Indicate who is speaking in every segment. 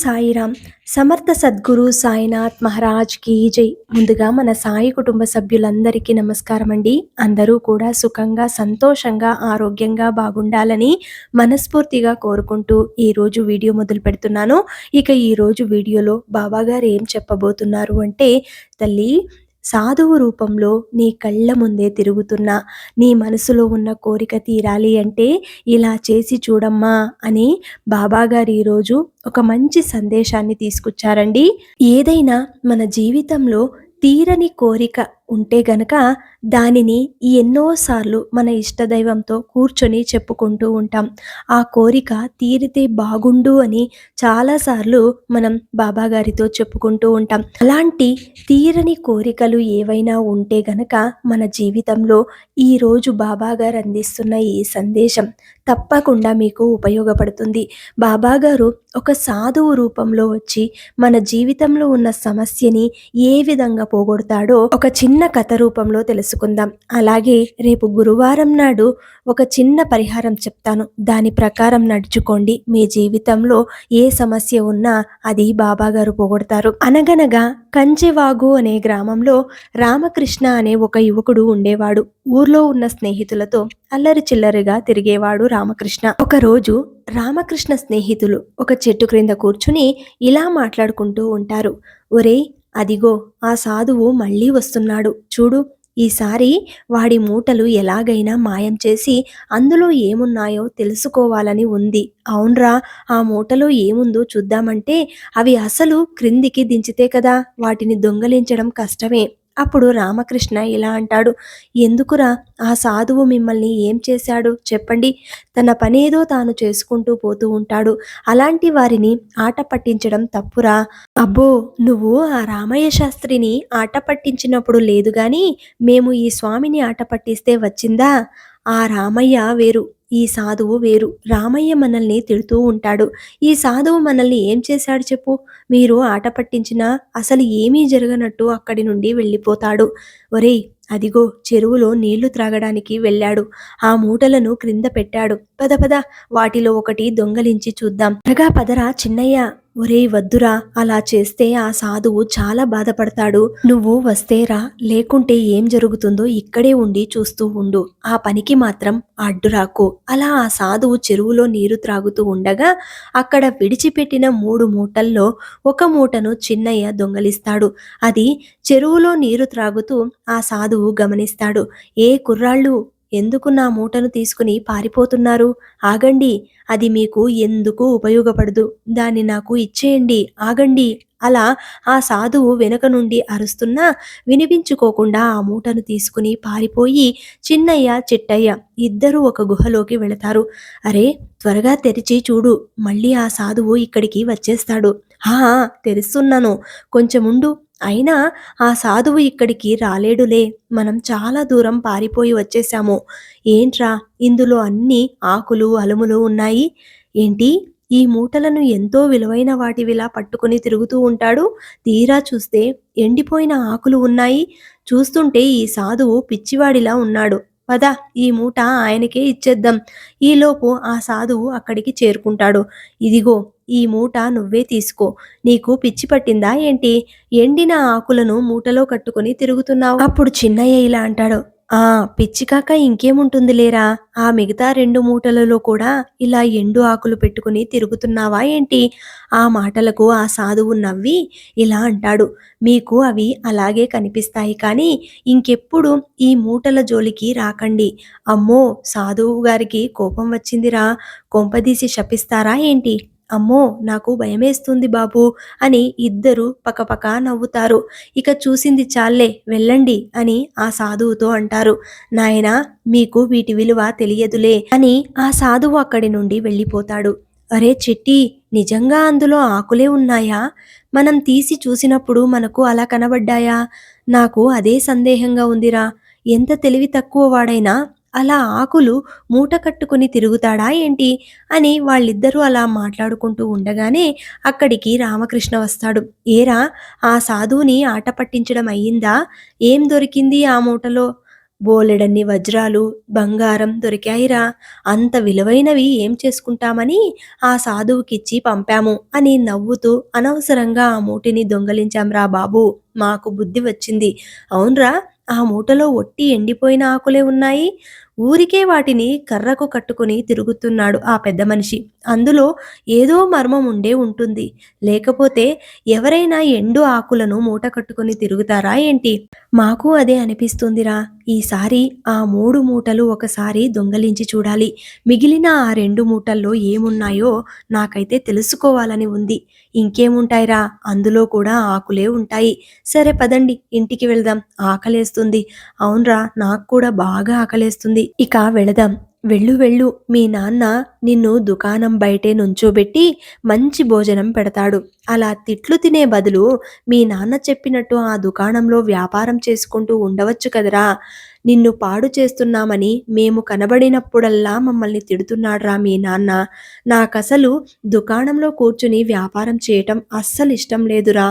Speaker 1: సాయిరామ్. సమర్థ సద్గురు సాయినాథ్ మహారాజ్ కీ జై. ముందుగా మన సాయి కుటుంబ సభ్యులందరికీ నమస్కారం అండి. అందరూ కూడా సుఖంగా, సంతోషంగా, ఆరోగ్యంగా బాగుండాలని మనస్ఫూర్తిగా కోరుకుంటూ ఈరోజు వీడియో మొదలు పెడుతున్నాను. ఇక ఈరోజు వీడియోలో బాబాగారు ఏం చెప్పబోతున్నారు అంటే, తల్లి, సాధువు రూపంలో నీ కళ్ళ ముందే తిరుగుతున్నా నీ మనసులో ఉన్న కోరిక తీరాలి అంటే ఇలా చేసి చూడమ్మా అని బాబాగారు ఈరోజు ఒక మంచి సందేశాన్ని తీసుకొచ్చారండి. ఏదైనా మన జీవితంలో తీరని కోరిక ఉంటే గనక దానిని ఎన్నోసార్లు మన ఇష్టదైవంతో కూర్చొని చెప్పుకుంటూ ఉంటాం. ఆ కోరిక తీరితే బాగుండు అని చాలాసార్లు మనం బాబాగారితో చెప్పుకుంటూ ఉంటాం. అలాంటి తీరని కోరికలు ఏవైనా ఉంటే గనక మన జీవితంలో ఈరోజు బాబాగారు అందిస్తున్న ఈ సందేశం తప్పకుండా మీకు ఉపయోగపడుతుంది. బాబాగారు ఒక సాధువు రూపంలో వచ్చి మన జీవితంలో ఉన్న సమస్యని ఏ విధంగా పోగొడతాడో ఒక చిన్న కథ రూపంలో తెలుసుకుందాం. అలాగే రేపు గురువారం నాడు ఒక చిన్న పరిహారం చెప్తాను. దాని ప్రకారం నడుచుకోండి. మీ జీవితంలో ఏ సమస్య ఉన్నా అది బాబాగారు పోగొడతారు. అనగనగా కంచెవాగు అనే గ్రామంలో రామకృష్ణ అనే ఒక యువకుడు ఉండేవాడు. ఊర్లో ఉన్న స్నేహితులతో అల్లరి చిల్లరిగా తిరిగేవాడు రామకృష్ణ. ఒకరోజు రామకృష్ణ స్నేహితులు ఒక చెట్టు క్రింద కూర్చుని ఇలా మాట్లాడుకుంటూ ఉంటారు. ఒరేయ్, అదిగో ఆ సాధువు మళ్ళీ వస్తున్నాడు చూడు. ఈసారి వాడి మూటలు ఎలాగైనా మాయం చేసి అందులో ఏమున్నాయో తెలుసుకోవాలని ఉంది. అవునరా, ఆ మూటలో ఏముందో చూద్దామంటే అవి అసలు క్రిందికి దించితే కదా వాటిని దొంగలించడం కష్టమే. అప్పుడు రామకృష్ణ ఇలా అంటాడు, ఎందుకురా, ఆ సాధువు మిమ్మల్ని ఏం చేశాడు చెప్పండి. తన పనేదో తాను చేసుకుంటూ పోతూ ఉంటాడు. అలాంటి వారిని ఆట పట్టించడం తప్పురా. అబ్బో, నువ్వు ఆ రామయ్య శాస్త్రిని ఆట పట్టించినప్పుడు లేదు గాని మేము ఈ స్వామిని ఆట పట్టిస్తే వచ్చిందా? ఆ రామయ్య వేరు, ఈ సాధువు వేరు. రామయ్య మనల్ని తిడుతూ ఉంటాడు. ఈ సాధువు మనల్ని ఏం చేశాడు చెప్పు. మీరు ఆట పట్టించినా అసలు ఏమీ జరగనట్టు అక్కడి నుండి వెళ్ళిపోతాడు. ఒరేయ్, అదిగో చెరువులో నీళ్లు త్రాగడానికి వెళ్ళాడు. ఆ మూటలను క్రింద పెట్టాడు. పద పద, వాటిలో ఒకటి దొంగలించి చూద్దాం. త్వరగా పదరా చిన్నయ్య. ఒరేయ్ వద్దురా, అలా చేస్తే ఆ సాధువు చాలా బాధపడతాడు. నువ్వు వస్తేరా, లేకుంటే ఏం జరుగుతుందో ఇక్కడే ఉండి చూస్తూ ఉండు. ఆ పనికి మాత్రం అడ్డురాకు. అలా ఆ సాధువు చెరువులో నీరు త్రాగుతూ ఉండగా అక్కడ విడిచిపెట్టిన 3 మూటల్లో ఒక మూటను చిన్నయ్య దొంగలిస్తాడు. అది చెరువులో నీరు త్రాగుతూ ఆ సాధువు గమనిస్తాడు. ఏ కుర్రాళ్ళు, ఎందుకు నా మూటను తీసుకుని పారిపోతున్నారు? ఆగండి, అది మీకు ఎందుకు ఉపయోగపడదు. దాన్ని నాకు ఇచ్చేయండి, ఆగండి. అలా ఆ సాధువు వెనుక నుండి అరుస్తున్నా వినిపించుకోకుండా ఆ మూటను తీసుకుని పారిపోయి చిన్నయ్య, చిట్టయ్య ఇద్దరూ ఒక గుహలోకి వెళతారు. అరే, త్వరగా తెరిచి చూడు, మళ్ళీ ఆ సాధువు ఇక్కడికి వచ్చేస్తాడు. హా, తెరుస్తున్నాను, కొంచెముండు. అయినా ఆ సాధువు ఇక్కడికి రాలేడులే, మనం చాలా దూరం పారిపోయి వచ్చేశాము. ఏంట్రా, ఇందులో అన్ని ఆకులు అలుములు ఉన్నాయి. ఏంటి, ఈ మూటలను ఎంతో విలువైన వాటివిలా పట్టుకుని తిరుగుతూ ఉంటాడు. తీరా చూస్తే ఎండిపోయిన ఆకులు ఉన్నాయి. చూస్తుంటే ఈ సాధువు పిచ్చివాడిలా ఉన్నాడు. పద, ఈ మూట ఆయనకే ఇచ్చేద్దాం. ఈలోపు ఆ సాధువు అక్కడికి చేరుకుంటాడు. ఇదిగో, ఈ మూట నువ్వే తీసుకో. నీకు పిచ్చి పట్టిందా ఏంటి? ఎండిన ఆకులను మూటలో కట్టుకుని తిరుగుతున్నావు. అప్పుడు చిన్నయ్య ఇలా అంటాడు, ఆ పిచ్చి కాక ఇంకేముంటుంది లేరా, ఆ మిగతా 2 మూటలలో కూడా ఇలా ఎండు ఆకులు పెట్టుకుని తిరుగుతున్నావా ఏంటి? ఆ మాటలకు ఆ సాధువు నవ్వి ఇలా అంటాడు, మీకు అవి అలాగే కనిపిస్తాయి కానీ ఇంకెప్పుడు ఈ మూటల జోలికి రాకండి. అమ్మో, సాధువు గారికి కోపం వచ్చిందిరా, కొంపదీసి శపిస్తారా ఏంటి? అమ్మో, నాకు భయమేస్తుంది బాబు అని ఇద్దరు పకపక నవ్వుతారు. ఇక చూసింది చాలే, వెళ్ళండి అని ఆ సాధువుతో అంటారు. నాయనా, మీకు వీటి విలువ తెలియదులే అని ఆ సాధువు అక్కడి నుండి వెళ్ళిపోతాడు. అరే చిట్టి, నిజంగా అందులో ఆకులే ఉన్నాయా? మనం తీసి చూసినప్పుడు మనకు అలా కనబడ్డాయా? నాకు అదే సందేహంగా ఉందిరా. ఎంత తెలివి తక్కువ వాడైనా అలా ఆకులు మూట కట్టుకుని తిరుగుతాడా ఏంటి అని వాళ్ళిద్దరూ అలా మాట్లాడుకుంటూ ఉండగానే అక్కడికి రామకృష్ణ వస్తాడు. ఏరా, ఆ సాధువుని ఆట పట్టించడం అయ్యిందా? ఏం దొరికింది ఆ మూటలో? బోలెడన్ని వజ్రాలు, బంగారం దొరికాయిరా. అంత విలువైనవి ఏం చేసుకుంటామని ఆ సాధువుకిచ్చి పంపాము అని నవ్వుతూ అనవసరంగా ఆ మూటిని దొంగలించాంరా బాబూ. మాకు బుద్ధి వచ్చింది. అవున్రా, ఆ మూటలో ఒట్టి ఎండిపోయిన ఆకులే ఉన్నాయి. ఊరికే వాటిని కర్రకు కట్టుకుని తిరుగుతున్నాడు ఆ పెద్ద మనిషి. అందులో ఏదో మర్మం ఉండే ఉంటుంది. లేకపోతే ఎవరైనా ఎండు ఆకులను మూట కట్టుకుని తిరుగుతారా ఏంటి? మాకు అదే అనిపిస్తుందిరా. ఈసారి ఆ 3 మూటలు ఒకసారి దొంగలించి చూడాలి. మిగిలిన ఆ 2 మూటల్లో ఏమున్నాయో నాకైతే తెలుసుకోవాలని ఉంది. ఇంకేముంటాయిరా, అందులో కూడా ఆకులే ఉంటాయి. సరే పదండి, ఇంటికి వెళ్దాం. ఆకలేస్తుంది. అవునరా, నాకు కూడా బాగా ఆకలేస్తుంది. ఇక వెళదాం. వెళ్ళు వెళ్ళు, మీ నాన్న నిన్ను దుకాణం బయటే నుంచోబెట్టి మంచి భోజనం పెడతాడు. అలా తిట్లు తినే బదులు మీ నాన్న చెప్పినట్టు ఆ దుకాణంలో వ్యాపారం చేసుకుంటూ ఉండవచ్చు కదరా. నిన్ను పాడు చేస్తున్నామని మేము కనబడినప్పుడల్లా మమ్మల్ని తిడుతున్నాడురా మీ నాన్న. నాకసలు దుకాణంలో కూర్చుని వ్యాపారం చేయటం అస్సలు ఇష్టం లేదురా.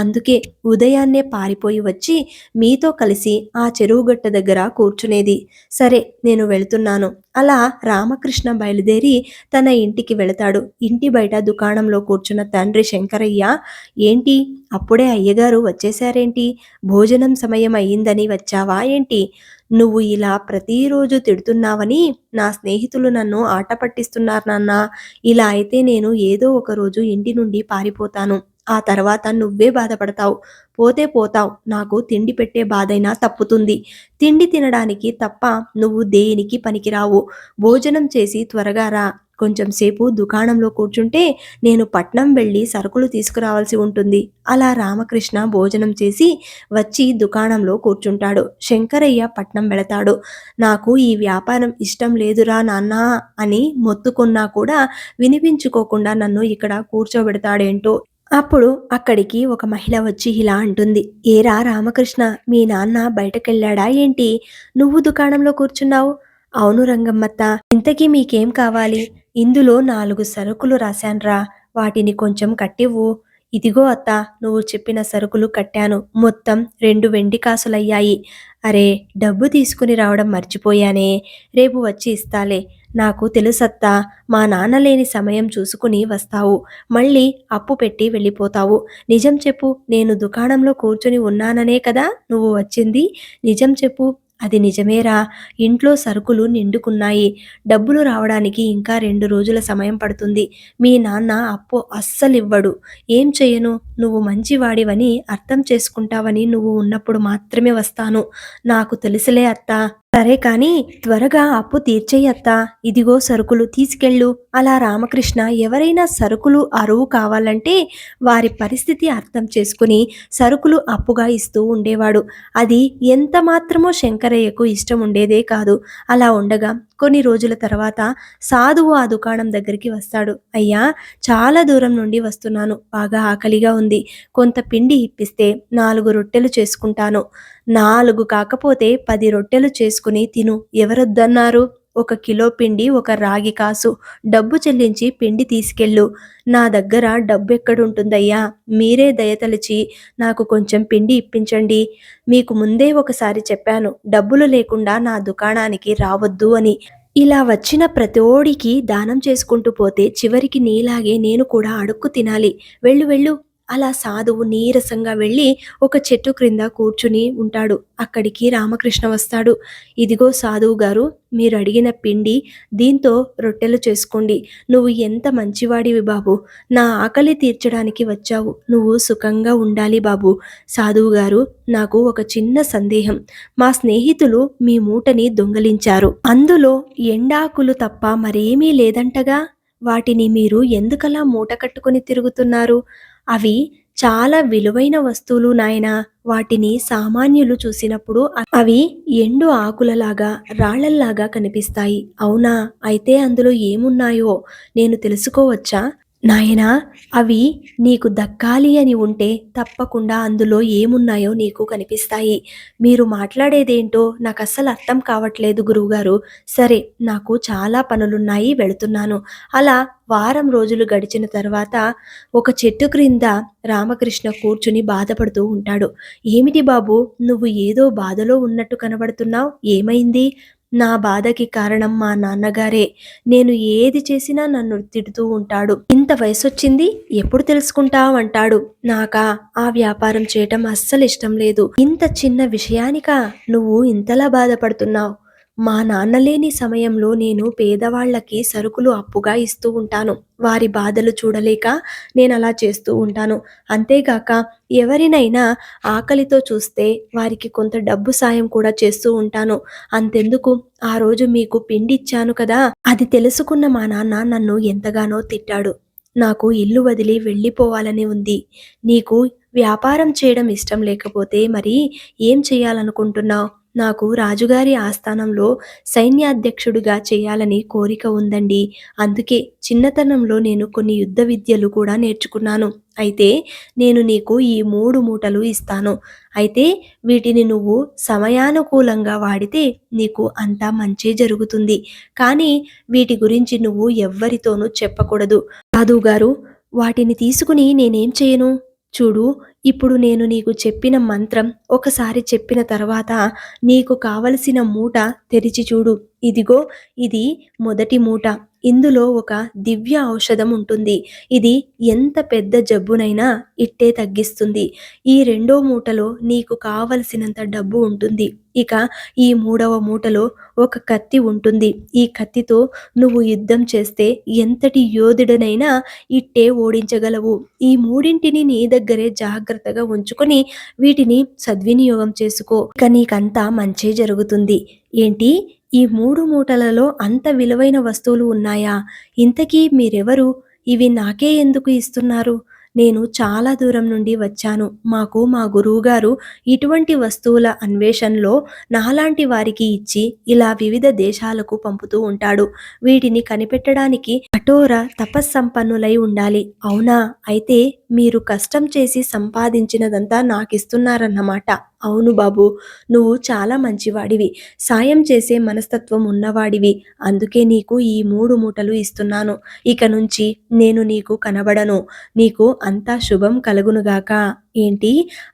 Speaker 1: అందుకే ఉదయాన్నే పారిపోయి వచ్చి మీతో కలిసి ఆ చెరువు గట్ట దగ్గర కూర్చునేది. సరే, నేను వెళ్తున్నాను. అలా రామకృష్ణ బయలుదేరి తన ఇంటికి వెళతాడు. ఇంటి బయట దుకాణంలో కూర్చున్న తండ్రి శంకరయ్య, ఏంటి అప్పుడే అయ్యగారు వచ్చేశారేంటి? భోజనం సమయం అయ్యిందని వచ్చావా ఏంటి? నువ్వు ఇలా ప్రతిరోజు తిడుతున్నావని నా స్నేహితులు నన్ను ఆట పట్టిస్తున్నారు నాన్న. ఇలా అయితే నేను ఏదో ఒక రోజు ఇంటి నుండి పారిపోతాను. ఆ తర్వాత నువ్వే బాధపడతావు. పోతే పోతావు, నాకు తిండి పెట్టే బాధైనా తప్పుతుంది. తిండి తినడానికి తప్ప నువ్వు దేనికి పనికిరావు. భోజనం చేసి త్వరగా రా. కొంచెం సేపు దుకాణంలో కూర్చుంటే నేను పట్నం వెళ్ళి సరుకులు తీసుకురావాల్సి ఉంటుంది. అలా రామకృష్ణ భోజనం చేసి వచ్చి దుకాణంలో కూర్చుంటాడు. శంకరయ్య పట్నం వెళతాడు. నాకు ఈ వ్యాపారం ఇష్టం లేదురా నాన్నా అని మొత్తుకున్నా కూడా వినిపించుకోకుండా నన్ను ఇక్కడ కూర్చోబెడతాడేంటో. అప్పుడు అక్కడికి ఒక మహిళ వచ్చి ఇలా అంటుంది, ఏరా రామకృష్ణ, మీ నాన్న బయటకెళ్ళాడా ఏంటి? నువ్వు దుకాణంలో కూర్చున్నావు? అవును రంగమ్మత్త, ఇంతకీ మీకేం కావాలి? ఇందులో 4 సరుకులు రాశాన్రా, వాటిని కొంచెం కట్టివ్వు. ఇదిగో అత్త, నువ్వు చెప్పిన సరుకులు కట్టాను. మొత్తం 2 వెండి కాసులయ్యాయి. అరే, డబ్బు తీసుకుని రావడం మర్చిపోయానే. రేపు వచ్చి ఇస్తాలే. నాకు తెలుసత్తా, మా నాన్న లేని సమయం చూసుకుని వస్తావు. మళ్ళీ అప్పు పెట్టి వెళ్ళిపోతావు. నిజం చెప్పు, నేను దుకాణంలో కూర్చుని ఉన్నాననే కదా నువ్వు వచ్చింది? నిజం చెప్పు. అది నిజమేరా. ఇంట్లో సరుకులు నిండుకున్నాయి. డబ్బులు రావడానికి ఇంకా 2 రోజుల సమయం పడుతుంది. మీ నాన్న అప్పు అస్సలివ్వడు. ఏం చెయ్యను? నువ్వు మంచివాడివని, అర్థం చేసుకుంటావని నువ్వు ఉన్నప్పుడు మాత్రమే వస్తాను. నాకు తెలుసులే అత్తా. సరే కాని త్వరగా అప్పు తీర్చేయి అత్తా. ఇదిగో సరుకులు, తీసుకెళ్ళు. అలా రామకృష్ణ ఎవరైనా సరుకులు అరువు కావాలంటే వారి పరిస్థితి అర్థం చేసుకుని సరుకులు అప్పుగా ఇస్తూ ఉండేవాడు. అది ఎంత మాత్రమో శంకరయ్యకు ఇష్టం ఉండేదే కాదు. అలా ఉండగా కొన్ని రోజుల తర్వాత సాధువు ఆ దుకాణం దగ్గరికి వస్తాడు. అయ్యా, చాలా దూరం నుండి వస్తున్నాను. బాగా ఆకలిగా ఉంది. కొంత పిండి ఇప్పిస్తే 4 రొట్టెలు చేసుకుంటాను. 4 కాకపోతే 10 రొట్టెలు చేసుకుని తిను. ఎవరొద్దన్నారు? 1 కిలో పిండి, 1 రాగి కాసు. డబ్బు చెల్లించి పిండి తీసుకెళ్ళు. నా దగ్గర డబ్బెక్కడుంటుందయ్యా? మీరే దయతలిచి నాకు కొంచెం పిండి ఇప్పించండి. మీకు ముందే ఒకసారి చెప్పాను, డబ్బులు లేకుండా నా దుకాణానికి రావద్దు అని. ఇలా వచ్చిన ప్రతోడికి దానం చేసుకుంటూ పోతే చివరికి నీలాగే నేను కూడా అడుక్కు తినాలి. వెళ్ళు వెళ్ళు. అలా సాధువు నీరసంగా వెళ్ళి ఒక చెట్టు క్రింద కూర్చుని ఉంటాడు. అక్కడికి రామకృష్ణ వస్తాడు. ఇదిగో సాధువు గారు, మీరు అడిగిన పిండి, దీంతో రొట్టెలు చేసుకోండి. నువ్వు ఎంత మంచివాడివి బాబు. నా ఆకలి తీర్చడానికి వచ్చావు. నువ్వు సుఖంగా ఉండాలి బాబు. సాధువు గారు, నాకు ఒక చిన్న సందేహం. మా స్నేహితులు మీ మూటని దొంగలించారు. అందులో ఎండాకులు తప్ప మరేమీ లేదంటగా? వాటిని మీరు ఎందుకలా మూట కట్టుకుని తిరుగుతున్నారు? అవి చాలా విలువైన వస్తువులు నాయనా. వాటిని సామాన్యులు చూసినప్పుడు అవి ఎండు ఆకులలాగా, రాళ్లల్లాగా కనిపిస్తాయి. అవునా? అయితే అందులో ఏమున్నాయో నేను తెలుసుకోవచ్చా? నాయనా, అవి నీకు దక్కాలి అని ఉంటే తప్పకుండా అందులో ఏమున్నాయో నీకు కనిపిస్తాయి. మీరు మాట్లాడేదేంటో నాకస్సలు అర్థం కావట్లేదు గురువుగారు. సరే, నాకు చాలా పనులున్నాయి, వెళుతున్నాను. అలా వారం రోజులు గడిచిన తర్వాత ఒక చెట్టు క్రింద రామకృష్ణ కూర్చుని బాధపడుతూ ఉంటాడు. ఏమిటి బాబూ, నువ్వు ఏదో బాధలో ఉన్నట్టు కనబడుతున్నావు, ఏమైంది? నా బాధకి కారణం మా నాన్నగారే. నేను ఏది చేసినా నన్ను తిడుతూ ఉంటాడు. ఇంత వయసొచ్చింది, ఎప్పుడు తెలుసుకుంటావంటాడు. నాకా ఆ వ్యాపారం చేయటం అస్సలు ఇష్టం లేదు. ఇంత చిన్న విషయానికా నువ్వు ఇంతలా బాధపడుతున్నావు? మా నాన్న లేని సమయంలో నేను పేదవాళ్ళకి సరుకులు అప్పుగా ఇస్తూ ఉంటాను. వారి బాధలు చూడలేక నేనలా చేస్తూ ఉంటాను. అంతేగాక ఎవరినైనా ఆకలితో చూస్తే వారికి కొంత డబ్బు సాయం కూడా చేస్తూ ఉంటాను. అంతెందుకు, ఆ రోజు మీకు పిండిచ్చాను కదా! అది తెలుసుకున్న మా నాన్న నన్ను ఎంతగానో తిట్టాడు. నాకు ఇల్లు వదిలి వెళ్ళిపోవాలని ఉంది. నీకు వ్యాపారం చేయడం ఇష్టం లేకపోతే మరి ఏం చేయాలనుకుంటున్నావు? నాకు రాజుగారి ఆస్థానంలో సైన్యాధ్యక్షుడిగా చేయాలని కోరిక ఉందండి. అందుకే చిన్నతనంలో నేను కొన్ని యుద్ధ విద్యలు కూడా నేర్చుకున్నాను. అయితే నేను నీకు ఈ 3 మూటలు ఇస్తాను. అయితే వీటిని నువ్వు సమయానుకూలంగా వాడితే నీకు అంతా మంచే జరుగుతుంది. కానీ వీటి గురించి నువ్వు ఎవ్వరితోనూ చెప్పకూడదు. సాధువుగారు, వాటిని తీసుకుని నేనేం చేయను? చూడు, ఇప్పుడు నేను నీకు చెప్పిన మంత్రం ఒకసారి చెప్పిన తర్వాత నీకు కావలసిన మూట తెరిచి చూడు. ఇదిగో, ఇది మొదటి మూట. ఇందులో ఒక దివ్య ఔషధం ఉంటుంది. ఇది ఎంత పెద్ద జబ్బునైనా ఇట్టే తగ్గిస్తుంది. ఈ రెండో మూటలో నీకు కావలసినంత డబ్బు ఉంటుంది. ఇక ఈ మూడవ మూటలో ఒక కత్తి ఉంటుంది. ఈ కత్తితో నువ్వు యుద్ధం చేస్తే ఎంతటి యోధుడనైనా ఇట్టే ఓడించగలవు. ఈ మూడింటిని నీ దగ్గరే జాగ్రత్తగా ఉంచుకొని వీటిని సద్వినియోగం చేసుకో. ఇక నీకంతా మంచే జరుగుతుంది. ఏంటి, ఈ 3 మూటలలో అంత విలువైన వస్తువులు ఉన్నాయా? ఇంతకీ మీరెవరు? ఇవి నాకే ఎందుకు ఇస్తున్నారు? నేను చాలా దూరం నుండి వచ్చాను. మాకు మా గురువుగారు ఇటువంటి వస్తువుల అన్వేషణలో నాలాంటి వారికి ఇచ్చి ఇలా వివిధ దేశాలకు పంపుతూ ఉంటాడు. వీటిని కనిపెట్టడానికి కఠోర తపస్సంపన్నులై ఉండాలి. అవునా? అయితే మీరు కష్టం చేసి సంపాదించినదంతా నాకిస్తున్నారన్నమాట. అవును బాబు, నువ్వు చాలా మంచివాడివి, సాయం చేసే మనస్తత్వం ఉన్నవాడివి. అందుకే నీకు ఈ 3 మూటలు ఇస్తున్నాను. ఇక నుంచి నేను నీకు కనబడను. నీకు అంతా శుభం కలుగునుగాక. ఏంటి,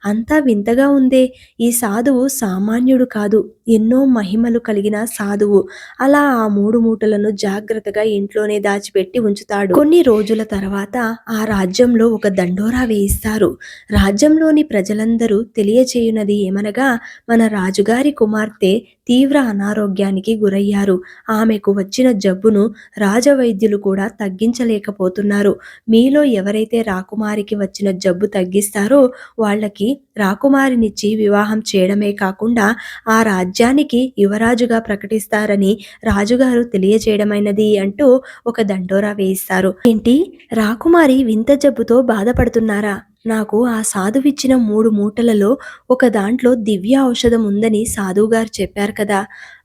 Speaker 1: అంతా వింతగా ఉందే? ఈ సాధువు సామాన్యుడు కాదు, ఎన్నో మహిమలు కలిగిన సాధువు. అలా ఆ 3 మూటలను జాగ్రత్తగా ఇంట్లోనే దాచిపెట్టి ఉంచుతాడు. కొన్ని రోజుల తర్వాత ఆ రాజ్యంలో ఒక దండోరా వేయిస్తారు. రాజ్యంలోని ప్రజలందరూ తెలియచేయునది ఏమనగా, మన రాజుగారి కుమార్తె తీవ్ర అనారోగ్యానికి గురయ్యారు. ఆమెకు వచ్చిన జబ్బును రాజవైద్యులు కూడా తగ్గించలేకపోతున్నారు. మీలో ఎవరైతే రాకుమారికి వచ్చిన జబ్బు తగ్గిస్తారో వాళ్ళకి రాకుమారినిచ్చి వివాహం చేయడమే కాకుండా ఆ రాజ్యానికి యువరాజుగా ప్రకటిస్తారని రాజుగారు తెలియచేయడమైనది అంటూ ఒక దండోరా వేయిస్తారు. ఏంటి, రాకుమారి వింత జబ్బుతో బాధపడుతున్నారా? నాకు ఆ సాధువిచ్చిన 3 మూటలలో ఒక దాంట్లో దివ్య ఔషధం ఉందని సాధువుగారు చెప్పారు కదా!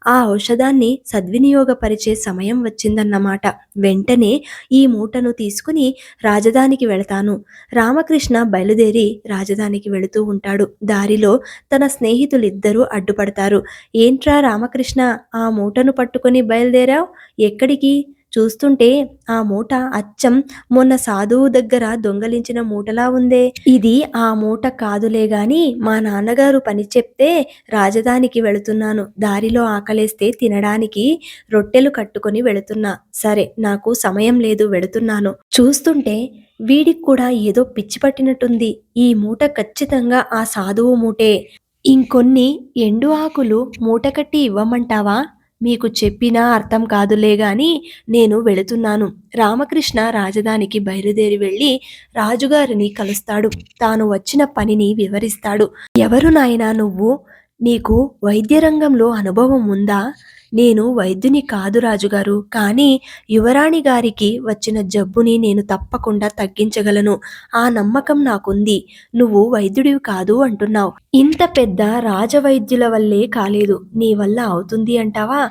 Speaker 1: ఆ ఔషధాన్ని సద్వినియోగపరిచే సమయం వచ్చిందన్నమాట. వెంటనే ఈ మూటను తీసుకుని రాజధానికి వెళతాను. రామకృష్ణ బయలుదేరి రాజధానికి వెళుతూ ఉంటాడు. దారిలో తన స్నేహితులిద్దరూ అడ్డుపడతారు. ఏంట్రా రామకృష్ణ, ఆ మూటను పట్టుకొని బయలుదేరావ్? ఎక్కడికి? చూస్తుంటే ఆ మూట అచ్చం మొన్న సాధువు దగ్గర దొంగలించిన మూటలా ఉందే. ఇది ఆ మూట కాదులే గాని మా నాన్నగారు పని చెప్తే రాజధానికి వెళుతున్నాను. దారిలో ఆకలేస్తే తినడానికి రొట్టెలు కట్టుకొని వెళుతున్నా. సరే, నాకు సమయం లేదు, వెళుతున్నాను. చూస్తుంటే వీడికి కూడా ఏదో పిచ్చి పట్టినట్టుంది. ఈ మూట ఖచ్చితంగా ఆ సాధువు మూటే. ఇంకొన్ని ఎండు ఆకులు మూటకట్టి ఇవ్వమంటావా? మీకు చెప్పినా అర్థం కాదులే గాని నేను వెళుతున్నాను. రామకృష్ణ రాజధానికి బయలుదేరి వెళ్ళి రాజుగారిని కలుస్తాడు. తాను వచ్చిన పనిని వివరిస్తాడు. ఎవరు నాయనా నువ్వు? నీకు వైద్య రంగంలో అనుభవం ఉందా? నేను వైద్యుని కాదు రాజుగారు, కానీ యువరాణి గారికి వచ్చిన జబ్బుని నేను తప్పకుండా తగ్గించగలను. ఆ నమ్మకం నాకుంది. నువ్వు వైద్యుడివి కాదు అంటున్నావు. ఇంత పెద్ద రాజవైద్యుల వల్లే కాలేదు, నీ వల్ల అవుతుంది అంటావా?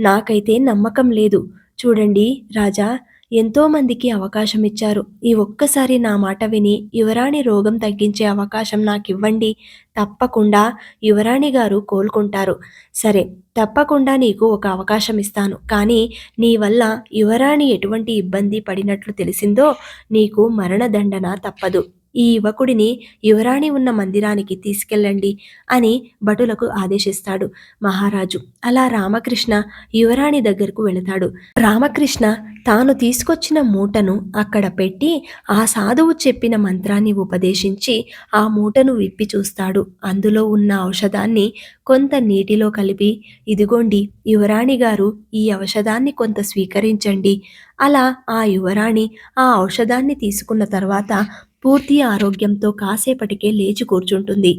Speaker 1: నాకైతే నమ్మకం లేదు. చూడండి రాజా, ఎంతో మందికి అవకాశం ఇచ్చారు. ఈ ఒక్కసారి నా మాట విని యువరాణి రోగం తగ్గించే అవకాశం నాకివ్వండి. తప్పకుండా యువరాణి గారు కోలుకుంటారు. సరే, తప్పకుండా నీకు ఒక అవకాశం ఇస్తాను. కానీ నీ వల్ల యువరాణి ఎటువంటి ఇబ్బంది పడినట్లు తెలిసిందో నీకు మరణదండన తప్పదు. ఈ యువకుడిని యువరాణి ఉన్న మందిరానికి తీసుకెళ్ళండి అని భటులకు ఆదేశిస్తాడు మహారాజు. అలా రామకృష్ణ యువరాణి దగ్గరకు వెళతాడు. రామకృష్ణ తాను తీసుకొచ్చిన మూటను అక్కడ పెట్టి ఆ సాధువు చెప్పిన మంత్రాన్ని ఉపదేశించి ఆ మూటను విప్పి చూస్తాడు. అందులో ఉన్న ఔషధాన్ని కొంత నీటిలో కలిపి, ఇదిగోండి యువరాణి గారు, ఈ ఔషధాన్ని కొంత స్వీకరించండి. అలా ఆ యువరాణి ఆ ఔషధాన్ని తీసుకున్న తర్వాత పూర్తి ఆరోగ్యంతో కాసేపటికే లేచి కూర్చుంటుంది.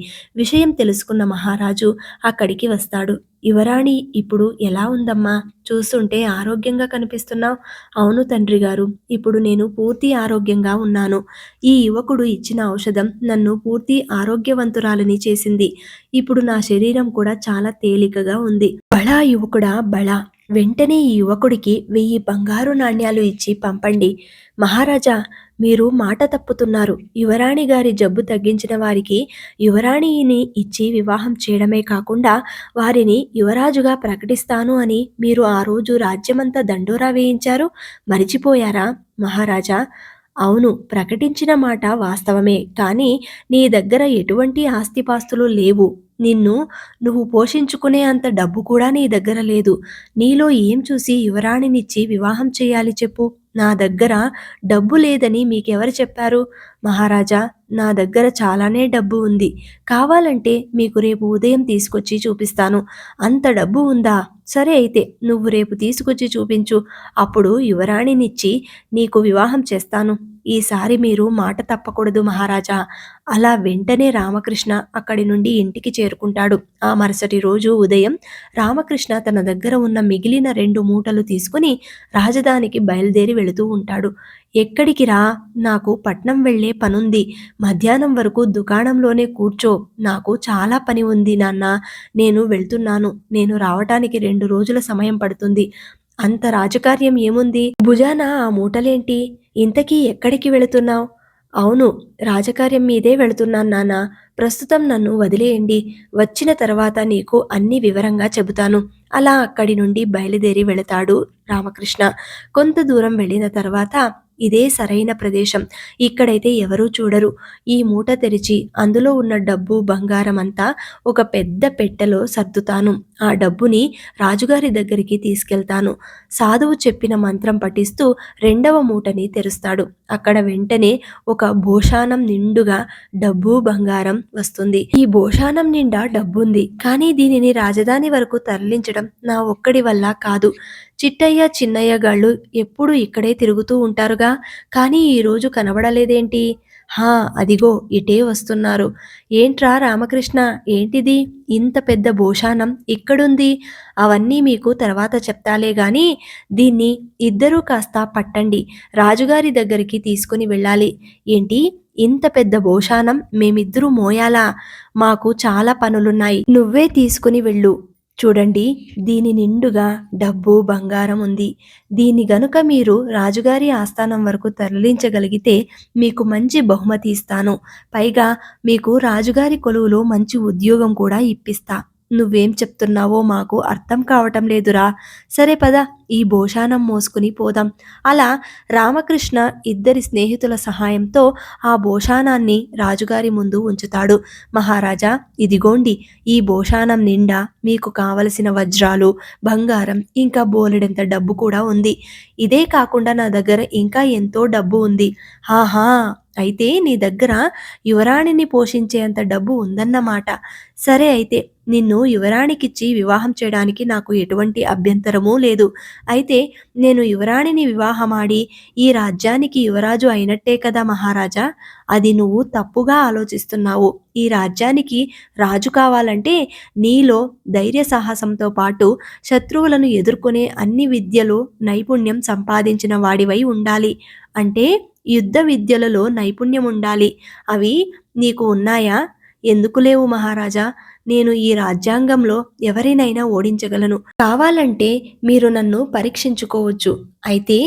Speaker 1: విషయం తెలుసుకున్న మహారాజు అక్కడికి వస్తాడు. యువరాణి ఇప్పుడు ఎలా ఉందమ్మా? చూస్తుంటే ఆరోగ్యంగా కనిపిస్తున్నావు. అవును తండ్రి గారు, ఇప్పుడు నేను పూర్తి ఆరోగ్యంగా ఉన్నాను. ఈ యువకుడు ఇచ్చిన ఔషధం నన్ను పూర్తి ఆరోగ్యవంతురాలిని చేసింది. ఇప్పుడు నా శరీరం కూడా చాలా తేలికగా ఉంది. బళా యువకుడా బళా! వెంటనే ఈ యువకుడికి 1000 బంగారు నాణ్యాలు ఇచ్చి పంపండి. మహారాజా, మీరు మాట తప్పుతున్నారు. యువరాణి గారి జబ్బు తగ్గించిన వారికి యువరాణిని ఇచ్చి వివాహం చేయడమే కాకుండా వారిని యువరాజుగా ప్రకటిస్తాను అని మీరు ఆ రోజు రాజ్యమంతా దండోరా వేయించారు. మరిచిపోయారా మహారాజా? అవును, ప్రకటించిన మాట వాస్తవమే. కానీ నీ దగ్గర ఎటువంటి ఆస్తిపాస్తులు లేవు. నువ్వు పోషించుకునే అంత డబ్బు కూడా నీ దగ్గర లేదు. నీలో ఏం చూసి యువరాణినిచ్చి వివాహం చేయాలి చెప్పు? నా దగ్గర డబ్బు లేదని మీకెవరు చెప్పారు? మహారాజా, నా దగ్గర చాలానే డబ్బు ఉంది. కావాలంటే మీకు రేపు ఉదయం తీసుకొచ్చి చూపిస్తాను. అంత డబ్బు ఉందా? సరే అయితే నువ్వు రేపు తీసుకొచ్చి చూపించు. అప్పుడు యువరాణినిచ్చి నీకు వివాహం చేస్తాను. ఈసారి మీరు మాట తప్పకూడదు మహారాజా. అలా వెంటనే రామకృష్ణ అక్కడి నుండి ఇంటికి చేరుకుంటాడు. ఆ మరుసటి రోజు ఉదయం రామకృష్ణ తన దగ్గర ఉన్న మిగిలిన 2 మూటలు తీసుకుని రాజధానికి బయలుదేరి వెళుతూ ఉంటాడు. ఎక్కడికి రా? నాకు పట్నం వెళ్ళే పనుంది. మధ్యాహ్నం వరకు దుకాణంలోనే కూర్చో. నాకు చాలా పని ఉంది నాన్నా. నేను వెళ్తున్నాను. నేను రావటానికి 2 రోజుల సమయం పడుతుంది. అంత రాజకార్యం ఏముంది? భుజాన ఆ మూటలేంటి? ఇంతకీ ఎక్కడికి వెళుతున్నావు? అవును, రాజకార్యం మీదే వెళుతున్నాను నాన్నా. ప్రస్తుతం నన్ను వదిలేయండి. వచ్చిన తర్వాత నీకు అన్ని వివరంగా చెబుతాను. అలా అక్కడి నుండి బయలుదేరి వెళతాడు రామకృష్ణ. కొంత దూరం వెళ్ళిన తర్వాత ఇదే సరైన ప్రదేశం. ఇక్కడైతే ఎవరూ చూడరు. ఈ మూట తెరిచి అందులో ఉన్న డబ్బు బంగారం అంతా ఒక పెద్ద పెట్టెలో సర్దుతాను. ఆ డబ్బుని రాజుగారి దగ్గరికి తీసుకెళ్తాను. సాధువు చెప్పిన మంత్రం పఠిస్తూ 2వ మూటని తెరుస్తాడు. అక్కడ వెంటనే ఒక భోషానం నిండుగా డబ్బు బంగారం వస్తుంది. ఈ భోషానం నిండా డబ్బుంది. కానీ దీనిని రాజధాని వరకు తరలించడం నా ఒక్కడి వల్ల కాదు. చిట్టయ్య చిన్నయ్య గాళ్ళు ఎప్పుడూ ఇక్కడే తిరుగుతూ ఉంటారుగా. కానీ ఈరోజు కనబడలేదేంటి? హా, అదిగో ఇటే వస్తున్నారు. ఏంట్రా రామకృష్ణ, ఏంటిది? ఇంత పెద్ద భోషానం ఇక్కడుంది. అవన్నీ మీకు తర్వాత చెప్తాలే గాని దీన్ని ఇద్దరూ కాస్త పట్టండి. రాజుగారి దగ్గరికి తీసుకుని వెళ్ళాలి. ఏంటి? ఇంత పెద్ద భోషానం మేమిద్దరూ మోయాలా? మాకు చాలా పనులున్నాయి. నువ్వే తీసుకుని వెళ్ళు. చూడండి, దీని నిండుగా డబ్బు బంగారం ఉంది. దీన్ని గనుక మీరు రాజుగారి ఆస్థానం వరకు తరలించగలిగితే మీకు మంచి బహుమతి ఇస్తాను. పైగా మీకు రాజుగారి కొలువులో మంచి ఉద్యోగం కూడా ఇప్పిస్తా. నువ్వేం చెప్తున్నావో మాకు అర్థం కావటం లేదురా. సరే పద, ఈ భోషానం మోసుకుని పోదాం. అలా రామకృష్ణ ఇద్దరి స్నేహితుల సహాయంతో ఆ భోషానాన్ని రాజుగారి ముందు ఉంచుతాడు. మహారాజా, ఇదిగోండి ఈ భోషానం నిండా మీకు కావలసిన వజ్రాలు, బంగారం, ఇంకా బోలెడంత డబ్బు కూడా ఉంది. ఇదే కాకుండా నా దగ్గర ఇంకా ఎంతో డబ్బు ఉంది. ఆహా, అయితే నీ దగ్గర యువరాణిని పోషించేంత డబ్బు ఉందన్నమాట. సరే అయితే నిన్ను యువరాణికిచ్చి వివాహం చేయడానికి నాకు ఎటువంటి అభ్యంతరమూ లేదు. అయితే నేను యువరాణిని వివాహమాడి ఈ రాజ్యానికి యువరాజు అయినట్టే కదా మహారాజా. అది నువ్వు తప్పుగా ఆలోచిస్తున్నావు. ఈ రాజ్యానికి రాజు కావాలంటే నీలో ధైర్య సాహసంతో పాటు శత్రువులను ఎదుర్కొనే అన్ని విద్యలో నైపుణ్యం సంపాదించిన వాడివై ఉండాలి. అంటే యుద్ధ విద్యలలో నైపుణ్యం ఉండాలి. అవి నీకు ఉన్నాయా? ఎందుకు లేవు మహారాజా? నేను ఈ రాజ్యాంగంలో ఎవరినైనా ఓడించగలను. కావాలంటే మీరు నన్ను పరీక్షించుకోవచ్చు. అయితే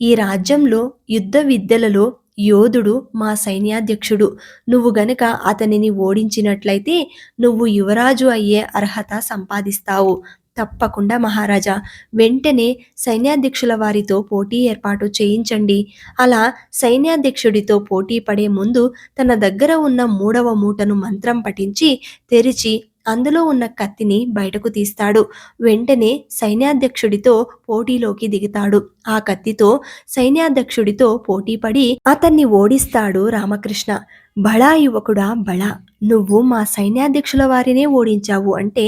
Speaker 1: ఈ రాజ్యంలో యుద్ధ విద్యలలో యోధుడు మా సైన్యాధ్యక్షుడు. నువ్వు గనక అతనిని ఓడించినట్లయితే నువ్వు యువరాజు అయ్యే అర్హత సంపాదిస్తావు. తప్పకుండా మహారాజా, వెంటనే సైన్యాధ్యక్షుల వారితో పోటీ ఏర్పాటు చేయించండి. అలా సైన్యాధ్యక్షుడితో పోటీ పడే ముందు తన దగ్గర ఉన్న 3వ మూటను మంత్రం పఠించి తెరిచి అందులో ఉన్న కత్తిని బయటకు తీస్తాడు. వెంటనే సైన్యాధ్యక్షుడితో పోటీలోకి దిగుతాడు. ఆ కత్తితో సైన్యాధ్యక్షుడితో పోటీపడి అతన్ని ఓడిస్తాడు రామకృష్ణ. బళా యువకుడా బళా, నువ్వు మా సైన్యాధ్యక్షుల వారినే ఓడించావు అంటే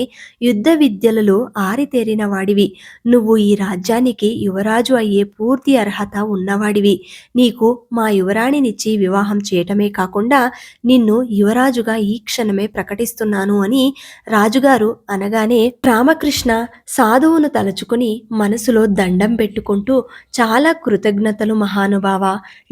Speaker 1: యుద్ధ విద్యలలో ఆరితేరిన వాడివి. నువ్వు ఈ రాజ్యానికి యువరాజు అయ్యే పూర్తి అర్హత ఉన్నవాడివి. నీకు మా యువరాణినిచ్చి వివాహం చేయటమే కాకుండా నిన్ను యువరాజుగా ఈ క్షణమే ప్రకటిస్తున్నాను అని రాజుగారు అనగానే రామకృష్ణ సాధువును తలుచుకుని మనసులో దండం పెట్టుకుంటూ, చాలా కృతజ్ఞతలు మహానుభావ,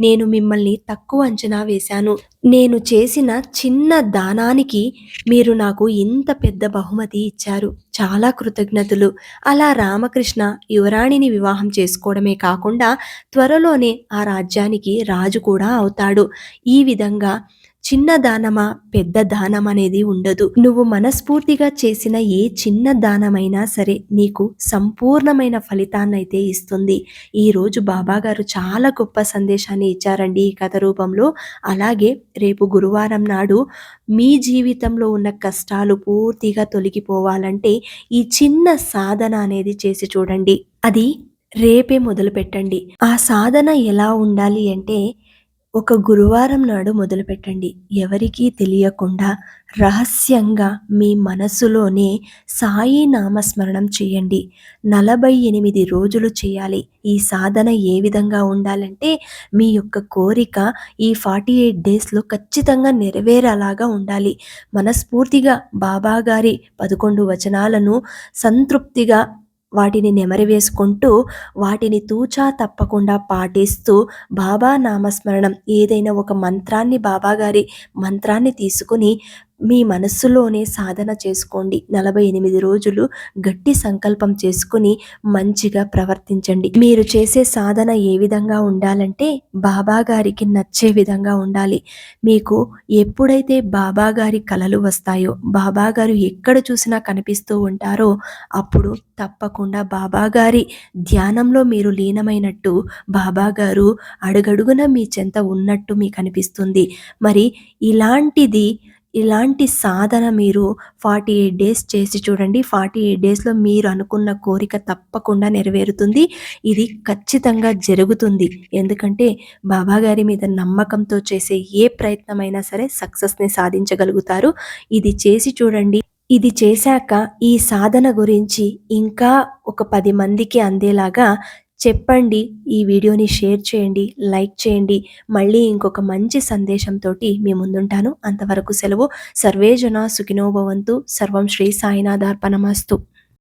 Speaker 1: నేను మిమ్మల్ని తక్కువ అంచనా వేశాను. నేను చేసిన చిన్న దానానికి మీరు నాకు ఇంత పెద్ద బహుమతి ఇచ్చారు. చాలా కృతజ్ఞతలు. అలా రామకృష్ణ యువరాణిని వివాహం చేసుకోవడమే కాకుండా త్వరలోనే ఆ రాజ్యానికి రాజు కూడా అవుతాడు. ఈ విధంగా చిన్న దానమా పెద్ద దానం అనేది ఉండదు. నువ్వు మనస్ఫూర్తిగా చేసిన ఏ చిన్న దానమైనా సరే నీకు సంపూర్ణమైన ఫలితాన్నైతే ఇస్తుంది. ఈరోజు బాబాగారు చాలా గొప్ప సందేశాన్ని ఇచ్చారండి ఈ కథ రూపంలో. అలాగే రేపు గురువారం నాడు మీ జీవితంలో ఉన్న కష్టాలు పూర్తిగా తొలగిపోవాలంటే ఈ చిన్న సాధన అనేది చేసి చూడండి. అది రేపే మొదలు పెట్టండి. ఆ సాధన ఎలా ఉండాలి అంటే, ఒక గురువారం నాడు మొదలుపెట్టండి. ఎవరికీ తెలియకుండా రహస్యంగా మీ మనసులోనే సాయి నామస్మరణం చేయండి. 48 రోజులు చేయాలి. ఈ సాధన ఏ విధంగా ఉండాలంటే, మీ యొక్క కోరిక ఈ 48 డేస్లో ఖచ్చితంగా నెరవేరేలాగా ఉండాలి. మనస్ఫూర్తిగా బాబాగారి 11 వచనాలను సంతృప్తిగా వాటిని నెమరివేసుకుంటూ వాటిని తూచా తప్పకుండా పాటిస్తూ బాబా నామస్మరణం ఏదైనా ఒక మంత్రాన్ని బాబాగారి మంత్రాన్ని తీసుకుని మీ మనస్సులోనే సాధన చేసుకోండి. 48 రోజులు గట్టి సంకల్పం చేసుకుని మంచిగా ప్రవర్తించండి. మీరు చేసే సాధన ఏ విధంగా ఉండాలంటే బాబా గారికి నచ్చే విధంగా ఉండాలి. మీకు ఎప్పుడైతే బాబా గారి కలలు వస్తాయో, బాబా గారు ఎక్కడ చూసినా కనిపిస్తూ ఉంటారో అప్పుడు తప్పకుండా బాబా గారి ధ్యానంలో మీరు లీనమైనట్టు బాబా గారు అడుగడుగున మీ చెంత ఉన్నట్టు మీకు అనిపిస్తుంది. మరి ఇలాంటి సాధన మీరు 48 డేస్ చేసి చూడండి. 48 డేస్లో మీరు అనుకున్న కోరిక తప్పకుండా నెరవేరుతుంది. ఇది ఖచ్చితంగా జరుగుతుంది. ఎందుకంటే బాబా గారి మీద నమ్మకంతో చేసే ఏ ప్రయత్నమైనా సరే సక్సెస్ని సాధించగలుగుతారు. ఇది చేసి చూడండి. ఇది చేశాక ఈ సాధన గురించి ఇంకా ఒక 10 మందికి అందేలాగా చెప్పండి. ఈ వీడియోని షేర్ చేయండి, లైక్ చేయండి. మళ్ళీ ఇంకొక మంచి సందేశంతోటి మీ ముందుంటాను. అంతవరకు సెలవు. సర్వే జన సుఖినో భవంతు. సర్వం శ్రీ సాయినాథార్పణమస్తు.